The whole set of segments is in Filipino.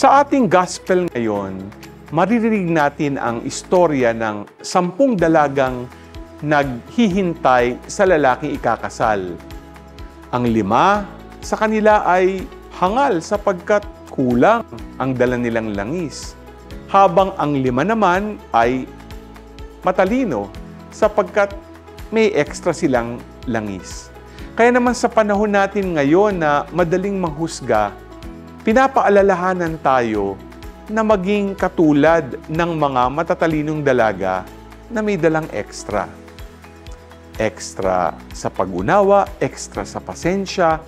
Sa ating gospel ngayon, maririnig natin ang istorya ng 10 dalagang naghihintay sa lalaking ikakasal. Ang 5 sa kanila ay hangal sapagkat kulang ang dala nilang langis, habang ang 5 naman ay matalino sapagkat may extra silang langis. Kaya naman sa panahon natin ngayon na madaling manghusga, pinapaalalahanan tayo na maging katulad ng mga matatalinong dalaga na may dalang extra. Extra sa pag-unawa, extra sa pasensya,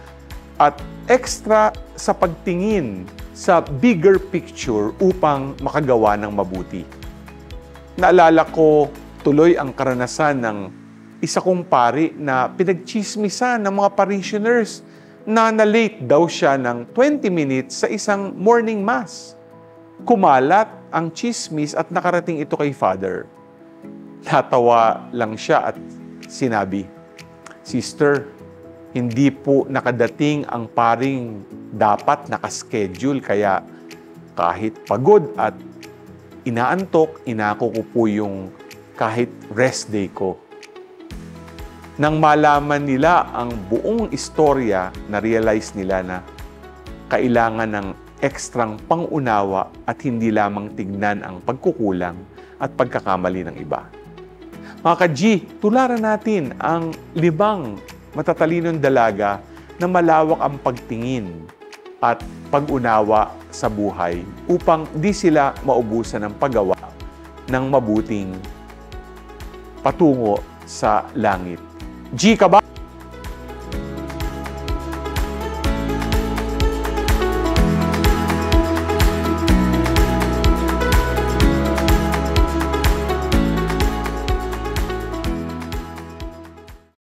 at extra sa pagtingin sa bigger picture upang makagawa ng mabuti. Naalala ko tuloy ang karanasan ng isa kong pari na pinagchismisan ng mga parishioners na na-late daw siya ng 20 minutes sa isang morning mass. Kumalat ang chismis at nakarating ito kay Father. Natawa lang siya at sinabi, "Sister, hindi po nakadating ang paring dapat nakaschedule, kaya kahit pagod at inaantok, inako ko po yung kahit rest day ko." Nang malaman nila ang buong istorya, na-realize nila na kailangan ng ekstrang pangunawa at hindi lamang tignan ang pagkukulang at pagkakamali ng iba. Mga ka-G, tularan natin ang 5 matatalinong dalaga na malawak ang pagtingin at pag-unawa sa buhay upang di sila maubusan ng paggawa ng mabuting patungo sa langit. G ka ba?